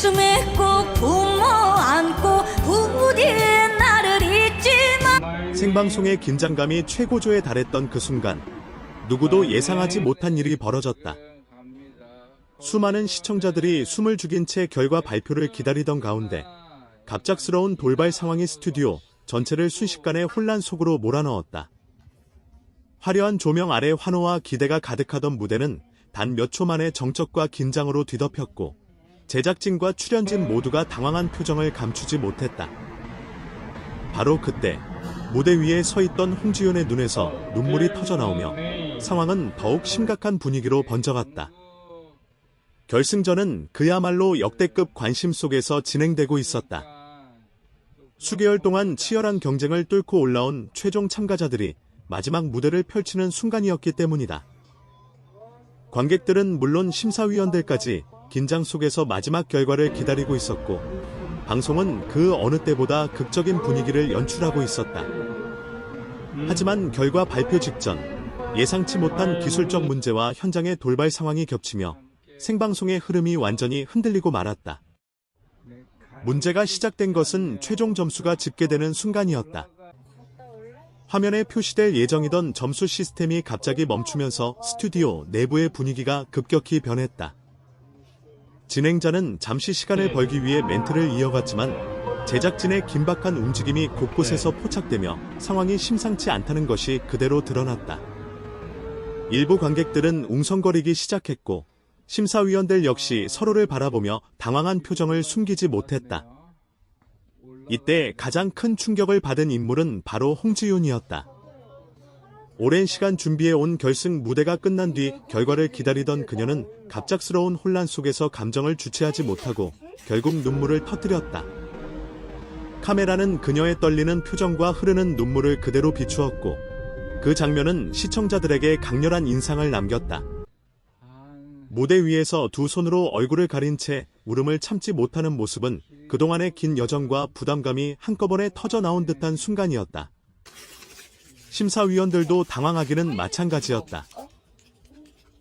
가슴에 꼭 품어 안고 부디 나를 잊지 마. 생방송의 긴장감이 최고조에 달했던 그 순간 누구도 예상하지 못한 일이 벌어졌다. 수많은 시청자들이 숨을 죽인 채 결과 발표를 기다리던 가운데 갑작스러운 돌발 상황이 스튜디오 전체를 순식간에 혼란 속으로 몰아넣었다. 화려한 조명 아래 환호와 기대가 가득하던 무대는 단 몇 초 만에 정적과 긴장으로 뒤덮였고 제작진과 출연진 모두가 당황한 표정을 감추지 못했다. 바로 그때 무대 위에 서 있던 홍지윤의 눈에서 눈물이 터져나오며 상황은 더욱 심각한 분위기로 번져갔다. 결승전은 그야말로 역대급 관심 속에서 진행되고 있었다. 수개월 동안 치열한 경쟁을 뚫고 올라온 최종 참가자들이 마지막 무대를 펼치는 순간이었기 때문이다. 관객들은 물론 심사위원들까지 긴장 속에서 마지막 결과를 기다리고 있었고 방송은 그 어느 때보다 극적인 분위기를 연출하고 있었다. 하지만 결과 발표 직전 예상치 못한 기술적 문제와 현장의 돌발 상황이 겹치며 생방송의 흐름이 완전히 흔들리고 말았다. 문제가 시작된 것은 최종 점수가 집계되는 순간이었다. 화면에 표시될 예정이던 점수 시스템이 갑자기 멈추면서 스튜디오 내부의 분위기가 급격히 변했다. 진행자는 잠시 시간을 벌기 위해 멘트를 이어갔지만 제작진의 긴박한 움직임이 곳곳에서 포착되며 상황이 심상치 않다는 것이 그대로 드러났다. 일부 관객들은 웅성거리기 시작했고 심사위원들 역시 서로를 바라보며 당황한 표정을 숨기지 못했다. 이때 가장 큰 충격을 받은 인물은 바로 홍지윤이었다. 오랜 시간 준비해온 결승 무대가 끝난 뒤 결과를 기다리던 그녀는 갑작스러운 혼란 속에서 감정을 주체하지 못하고 결국 눈물을 터뜨렸다. 카메라는 그녀의 떨리는 표정과 흐르는 눈물을 그대로 비추었고 그 장면은 시청자들에게 강렬한 인상을 남겼다. 무대 위에서 두 손으로 얼굴을 가린 채 울음을 참지 못하는 모습은 그동안의 긴 여정과 부담감이 한꺼번에 터져나온 듯한 순간이었다. 심사위원들도 당황하기는 마찬가지였다.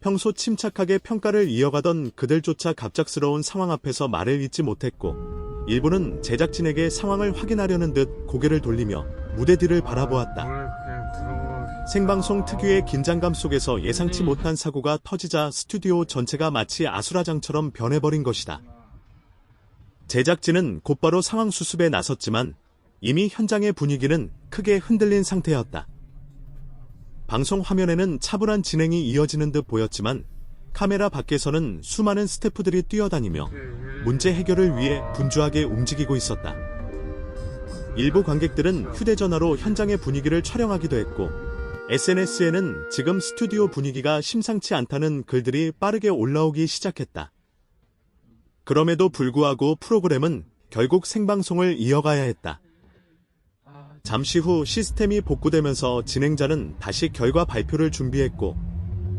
평소 침착하게 평가를 이어가던 그들조차 갑작스러운 상황 앞에서 말을 잇지 못했고 일부는 제작진에게 상황을 확인하려는 듯 고개를 돌리며 무대 뒤를 바라보았다. 생방송 특유의 긴장감 속에서 예상치 못한 사고가 터지자 스튜디오 전체가 마치 아수라장처럼 변해버린 것이다. 제작진은 곧바로 상황 수습에 나섰지만 이미 현장의 분위기는 크게 흔들린 상태였다. 방송 화면에는 차분한 진행이 이어지는 듯 보였지만 카메라 밖에서는 수많은 스태프들이 뛰어다니며 문제 해결을 위해 분주하게 움직이고 있었다. 일부 관객들은 휴대전화로 현장의 분위기를 촬영하기도 했고 SNS에는 지금 스튜디오 분위기가 심상치 않다는 글들이 빠르게 올라오기 시작했다. 그럼에도 불구하고 프로그램은 결국 생방송을 이어가야 했다. 잠시 후 시스템이 복구되면서 진행자는 다시 결과 발표를 준비했고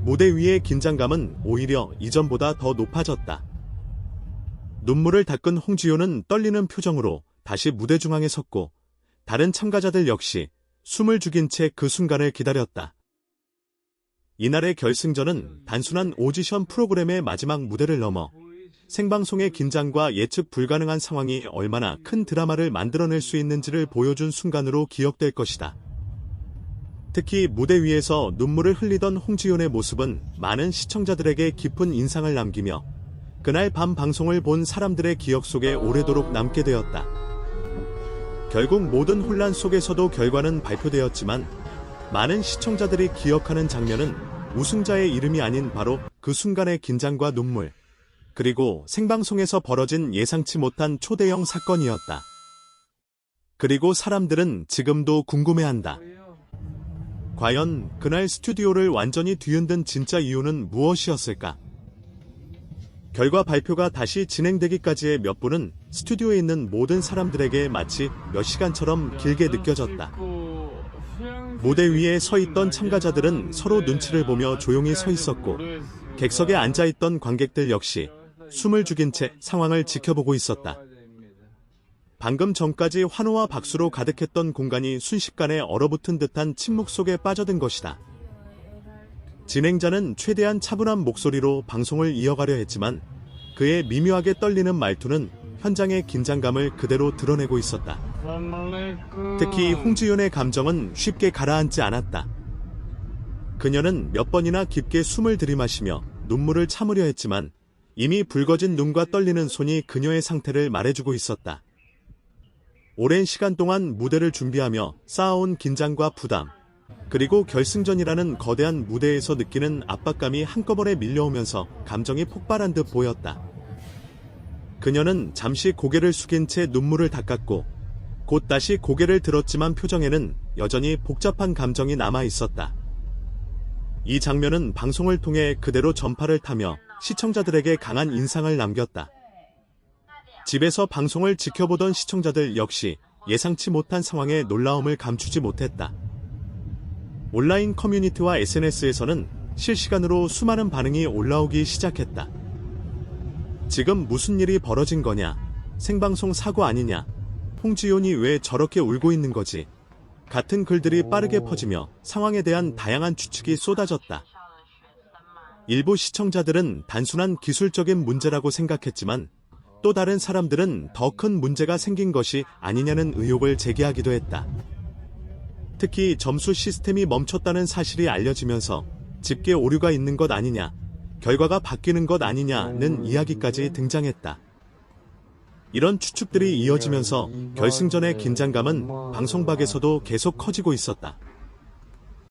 무대 위의 긴장감은 오히려 이전보다 더 높아졌다. 눈물을 닦은 홍지윤은 떨리는 표정으로 다시 무대 중앙에 섰고 다른 참가자들 역시 숨을 죽인 채 그 순간을 기다렸다. 이날의 결승전은 단순한 오디션 프로그램의 마지막 무대를 넘어 생방송의 긴장과 예측 불가능한 상황이 얼마나 큰 드라마를 만들어낼 수 있는지를 보여준 순간으로 기억될 것이다. 특히 무대 위에서 눈물을 흘리던 홍지윤의 모습은 많은 시청자들에게 깊은 인상을 남기며 그날 밤 방송을 본 사람들의 기억 속에 오래도록 남게 되었다. 결국 모든 혼란 속에서도 결과는 발표되었지만 많은 시청자들이 기억하는 장면은 우승자의 이름이 아닌 바로 그 순간의 긴장과 눈물, 그리고 생방송에서 벌어진 예상치 못한 초대형 사건이었다. 그리고 사람들은 지금도 궁금해한다. 과연 그날 스튜디오를 완전히 뒤흔든 진짜 이유는 무엇이었을까? 결과 발표가 다시 진행되기까지의 몇 분은 스튜디오에 있는 모든 사람들에게 마치 몇 시간처럼 길게 느껴졌다. 무대 위에 서 있던 참가자들은 서로 눈치를 보며 조용히 서 있었고 객석에 앉아있던 관객들 역시 숨을 죽인 채 상황을 지켜보고 있었다. 방금 전까지 환호와 박수로 가득했던 공간이 순식간에 얼어붙은 듯한 침묵 속에 빠져든 것이다. 진행자는 최대한 차분한 목소리로 방송을 이어가려 했지만 그의 미묘하게 떨리는 말투는 현장의 긴장감을 그대로 드러내고 있었다. 특히 홍지윤의 감정은 쉽게 가라앉지 않았다. 그녀는 몇 번이나 깊게 숨을 들이마시며 눈물을 참으려 했지만 이미 붉어진 눈과 떨리는 손이 그녀의 상태를 말해주고 있었다. 오랜 시간 동안 무대를 준비하며 쌓아온 긴장과 부담, 그리고 결승전이라는 거대한 무대에서 느끼는 압박감이 한꺼번에 밀려오면서 감정이 폭발한 듯 보였다. 그녀는 잠시 고개를 숙인 채 눈물을 닦았고 곧 다시 고개를 들었지만 표정에는 여전히 복잡한 감정이 남아 있었다. 이 장면은 방송을 통해 그대로 전파를 타며 시청자들에게 강한 인상을 남겼다. 집에서 방송을 지켜보던 시청자들 역시 예상치 못한 상황에 놀라움을 감추지 못했다. 온라인 커뮤니티와 SNS에서는 실시간으로 수많은 반응이 올라오기 시작했다. 지금 무슨 일이 벌어진 거냐? 생방송 사고 아니냐? 홍지윤이 왜 저렇게 울고 있는 거지? 같은 글들이 빠르게 퍼지며 상황에 대한 다양한 추측이 쏟아졌다. 일부 시청자들은 단순한 기술적인 문제라고 생각했지만 또 다른 사람들은 더 큰 문제가 생긴 것이 아니냐는 의혹을 제기하기도 했다. 특히 점수 시스템이 멈췄다는 사실이 알려지면서 집계 오류가 있는 것 아니냐, 결과가 바뀌는 것 아니냐는 이야기까지 등장했다. 이런 추측들이 이어지면서 결승전의 긴장감은 방송박에서도 계속 커지고 있었다.